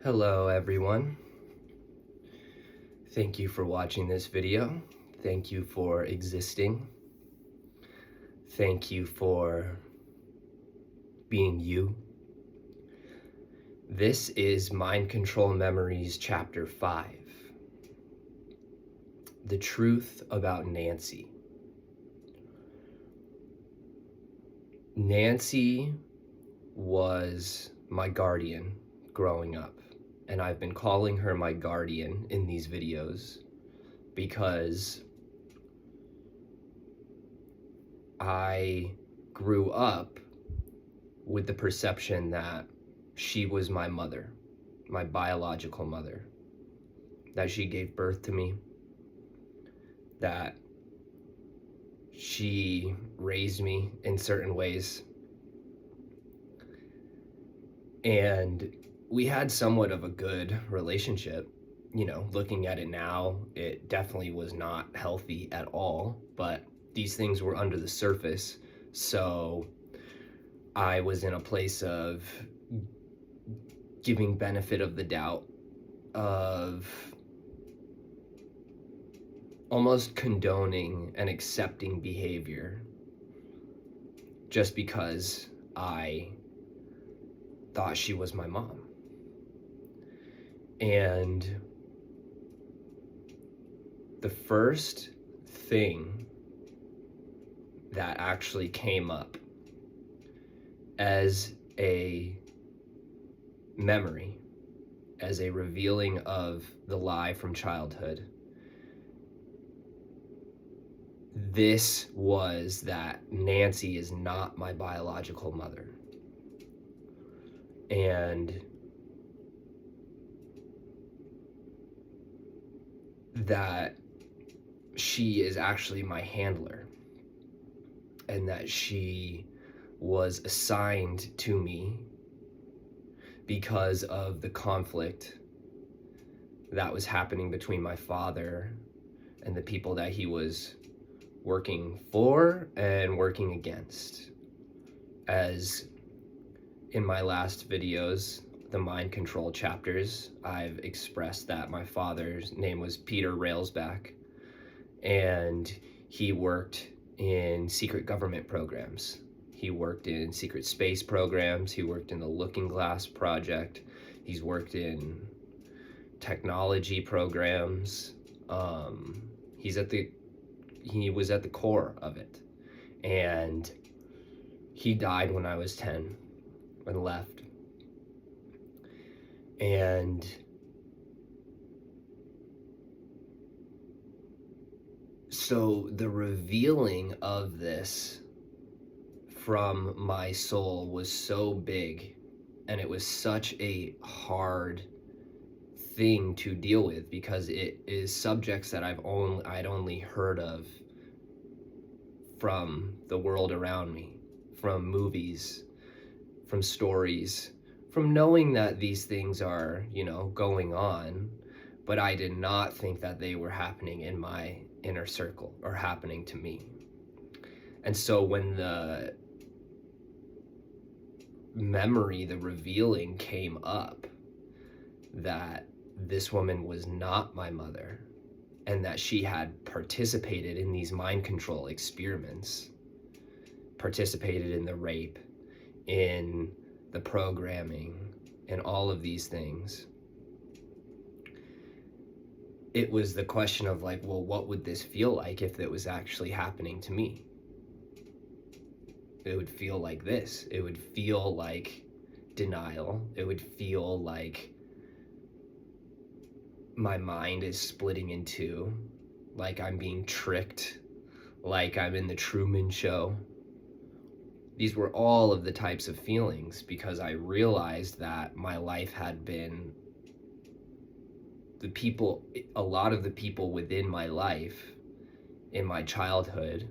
Hello everyone. Thank you for watching this video. Thank you for existing. Thank you for being you. This is Mind Control Memories Chapter 5. The Truth About Nancy. Nancy was my guardian growing up. And I've been calling her my guardian in these videos because I grew up with the perception that she was my mother, my biological mother, that she gave birth to me, that she raised me in certain ways. And we had somewhat of a good relationship. You know, looking at it now, it definitely was not healthy at all, but these things were under the surface. So I was in a place of giving benefit of the doubt, of almost condoning and accepting behavior just because I thought she was my mom. And the first thing that actually came up as a memory, as a revealing of the lie from childhood, this was that Nancy is not my biological mother. And that she is actually my handler, and that she was assigned to me because of the conflict that was happening between my father and the people that he was working for and working against. As in my last videos, the mind control chapters, I've expressed that my father's name was Peter Railsback, and he worked in secret government programs. He worked in secret space programs. He worked in the Looking Glass project. He's worked in technology programs. He was at the core of it. And he died when I was 10 and left. And so the revealing of this from my soul was so big, and it was such a hard thing to deal with because it is subjects that I'd only heard of from the world around me, from movies, from stories, from knowing that these things are, going on, but I did not think that they were happening in my inner circle or happening to me. And so when the memory, the revealing came up that this woman was not my mother and that she had participated in these mind control experiments, participated in the rape, in the programming, and all of these things, it was the question of like, well, what would this feel like if it was actually happening to me? It would feel like this. It would feel like denial. It would feel like my mind is splitting in two, like I'm being tricked, like I'm in the Truman Show. These were all of the types of feelings because I realized that my life had been a lot of the people within my life in my childhood,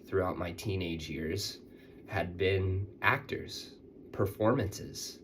throughout my teenage years, had been actors, performances.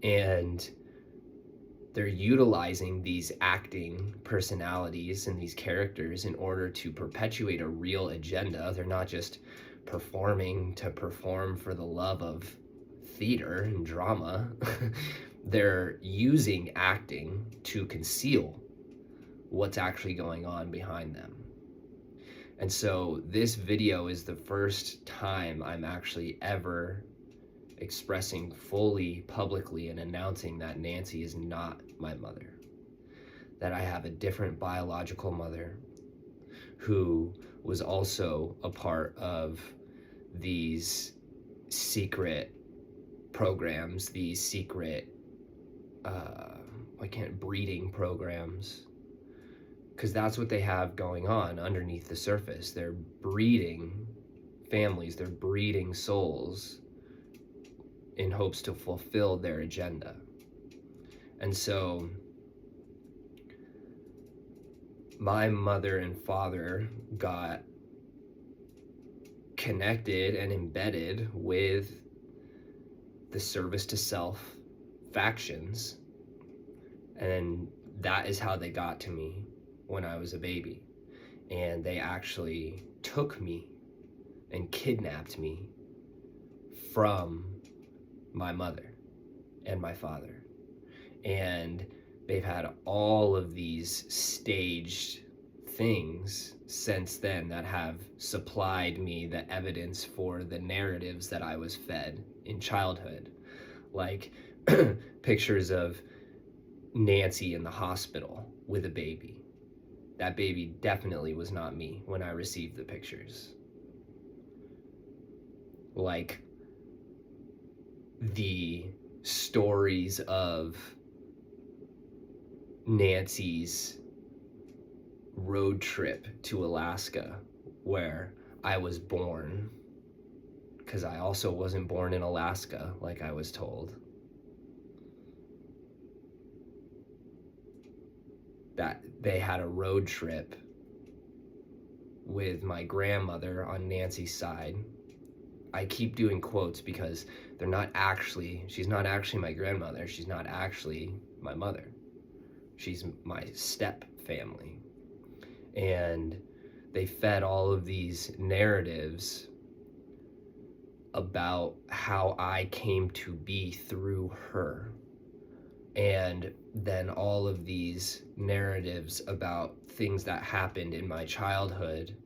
And they're utilizing these acting personalities and these characters in order to perpetuate a real agenda. They're not just performing to perform for the love of theater and drama. they're using acting to conceal what's actually going on behind them. And so this video is the first time I'm actually ever expressing fully publicly and announcing that Nancy is not my mother, that I have a different biological mother who was also a part of these secret programs, these secret breeding programs, because that's what they have going on underneath the surface. They're breeding families, they're breeding souls in hopes to fulfill their agenda. And so my mother and father got connected and embedded with the service to self factions, and that is how they got to me when I was a baby. And they actually took me and kidnapped me from my mother and my father. And they've had all of these staged things since then that have supplied me the evidence for the narratives that I was fed in childhood, like pictures of Nancy in the hospital with a baby. That baby definitely was not me when I received the pictures. Like the stories of Nancy's road trip to Alaska, where I was born, because I also wasn't born in Alaska like I was told. That they had a road trip with my grandmother on Nancy's side. I keep doing quotes because she's not actually my grandmother. She's not actually my mother. She's my step family. And they fed all of these narratives about how I came to be through her. And then all of these narratives about things that happened in my childhood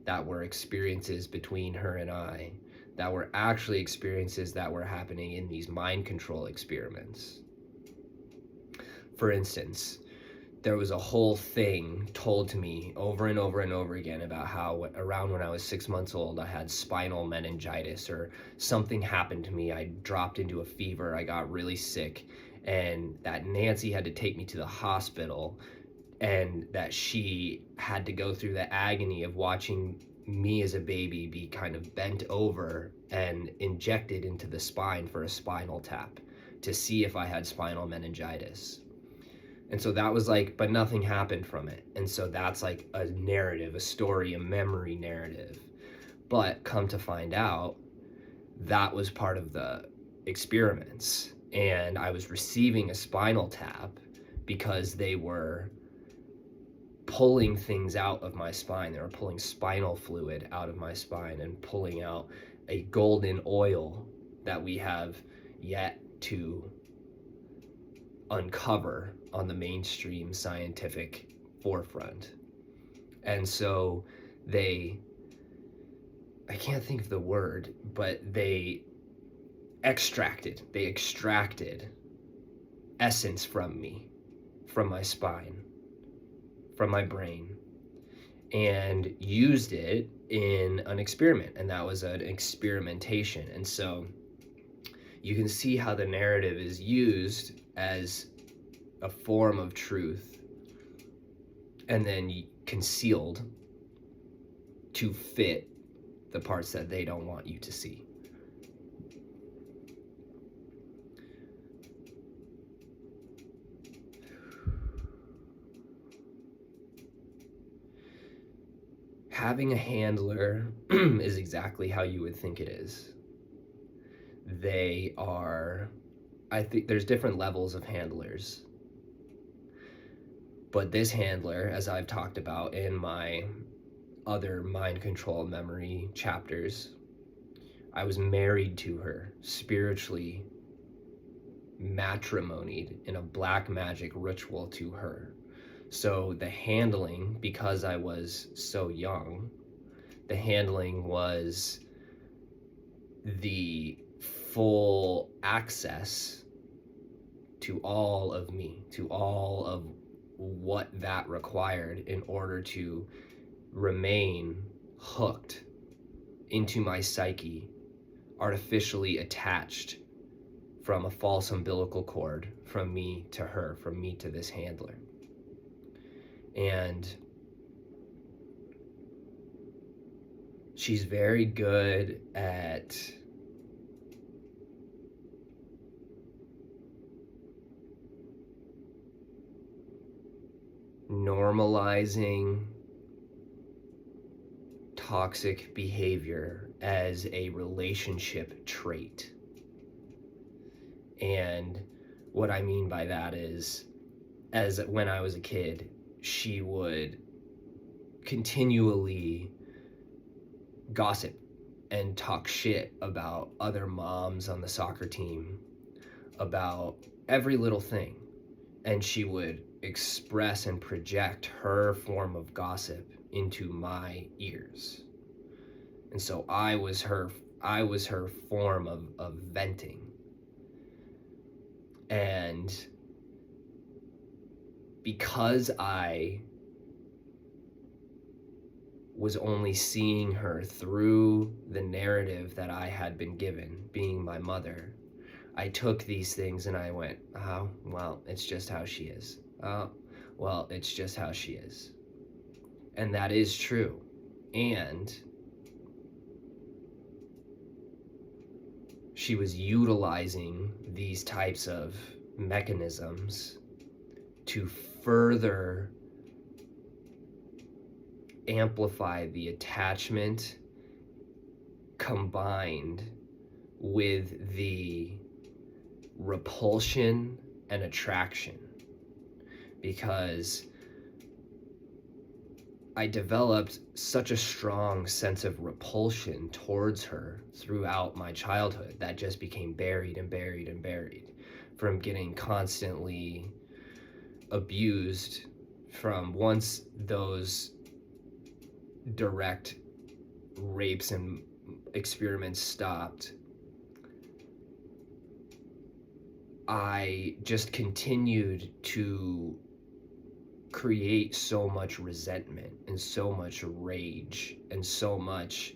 that were experiences between her and I, that were actually experiences that were happening in these mind control experiments. For instance, there was a whole thing told to me over and over and over again about how around when I was 6 months old, I had spinal meningitis, or something happened to me. I dropped into a fever, I got really sick, and that Nancy had to take me to the hospital, and that she had to go through the agony of watching me as a baby be kind of bent over and injected into the spine for a spinal tap to see if I had spinal meningitis. And so that was like, but nothing happened from it. And so that's like a narrative, a story, a memory narrative. But come to find out, that was part of the experiments. And I was receiving a spinal tap because they were pulling things out of my spine. They were pulling spinal fluid out of my spine and pulling out a golden oil that we have yet to uncover on the mainstream scientific forefront. And so I can't think of the word, but they extracted essence from me, from my spine, from my brain, and used it in an experiment. And that was an experimentation. And so you can see how the narrative is used as a form of truth and then concealed to fit the parts that they don't want you to see. Having a handler is exactly how you would think it is. I think there's different levels of handlers. But this handler, as I've talked about in my other mind control memory chapters, I was married to her spiritually matrimonied in a black magic ritual to her. So the handling, because I was so young, the handling was the full access to all of me, to all of what that required in order to remain hooked into my psyche, artificially attached from a false umbilical cord from me to her, from me to this handler. And she's very good at normalizing toxic behavior as a relationship trait. And what I mean by that is, as when I was a kid, she would continually gossip and talk shit about other moms on the soccer team, about every little thing. And she would express and project her form of gossip into my ears. And so I was her form of venting. And because I was only seeing her through the narrative that I had been given, being my mother, I took these things and I went, oh, well, it's just how she is. Oh, well, it's just how she is. And that is true. And she was utilizing these types of mechanisms to further amplify the attachment combined with the repulsion and attraction, because I developed such a strong sense of repulsion towards her throughout my childhood that just became buried and buried and buried from getting constantly abused from once those direct rapes and experiments stopped. I just continued to create so much resentment and so much rage and so much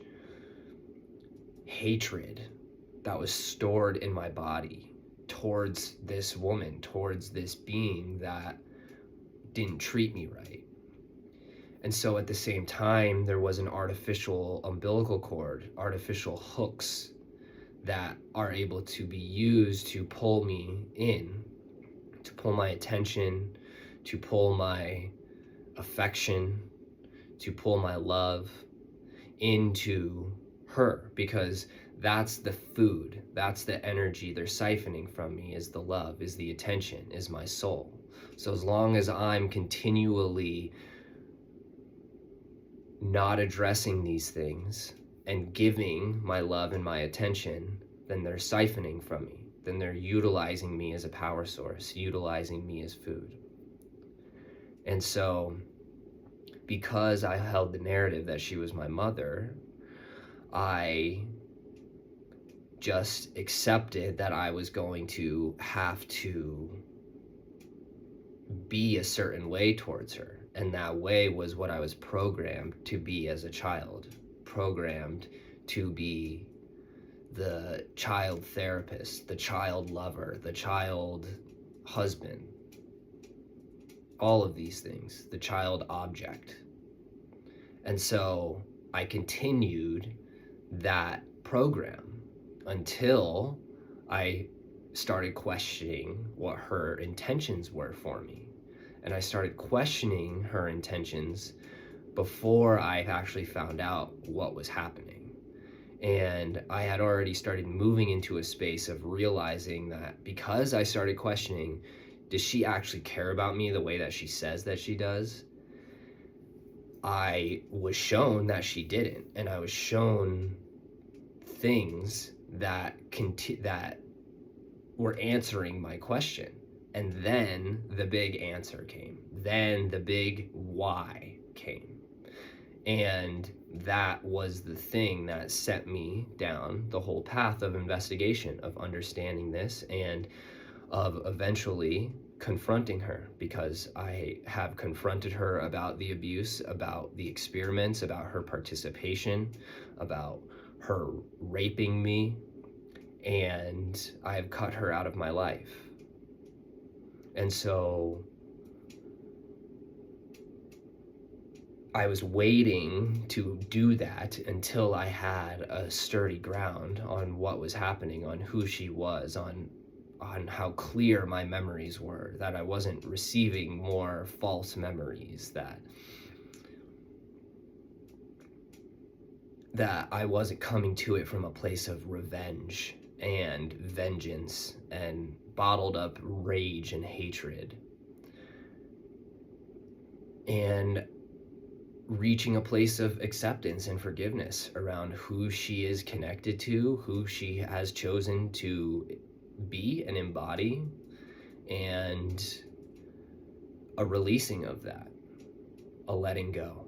hatred that was stored in my body towards this woman, towards this being that didn't treat me right. And so at the same time, there was an artificial umbilical cord, artificial hooks that are able to be used to pull me in, to pull my attention, to pull my affection, to pull my love into her, because that's the food, that's the energy they're siphoning from me, is the love, is the attention, is my soul. So as long as I'm continually not addressing these things and giving my love and my attention, then they're siphoning from me. Then they're utilizing me as a power source, utilizing me as food. And so, because I held the narrative that she was my mother, I just accepted that I was going to have to be a certain way towards her. And that way was what I was programmed to be as a child, programmed to be the child therapist, the child lover, the child husband, all of these things, the child object. And so I continued that program until I started questioning what her intentions were for me. And I started questioning her intentions before I actually found out what was happening. And I had already started moving into a space of realizing that because I started questioning, does she actually care about me the way that she says that she does? I was shown that she didn't, and I was shown things that were answering my question. And then the big answer came. Then the big why came. And that was the thing that set me down the whole path of investigation, of understanding this, and of eventually confronting her, because I have confronted her about the abuse, about the experiments, about her participation, about her raping me, and I have cut her out of my life. And so I was waiting to do that until I had a sturdy ground on what was happening, on who she was, on how clear my memories were, that I wasn't receiving more false memories, that I wasn't coming to it from a place of revenge and vengeance and bottled up rage and hatred, and reaching a place of acceptance and forgiveness around who she is connected to, who she has chosen to be and embody, and a releasing of that, a letting go,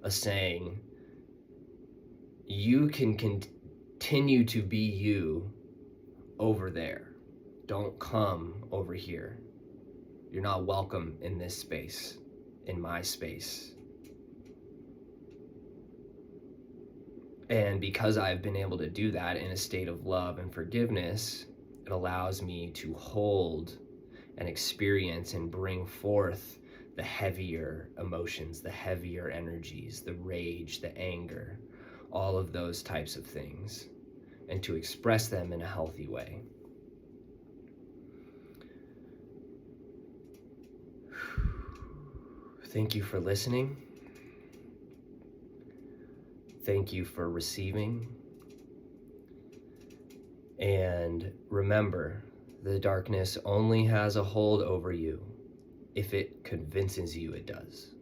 a saying, you can continue to be you over there. Don't come over here. You're not welcome in this space, in my space. And because I've been able to do that in a state of love and forgiveness, it allows me to hold and experience and bring forth the heavier emotions, the heavier energies, the rage, the anger, all of those types of things, and to express them in a healthy way. Thank you for listening. Thank you for receiving. And remember, the darkness only has a hold over you if it convinces you it does.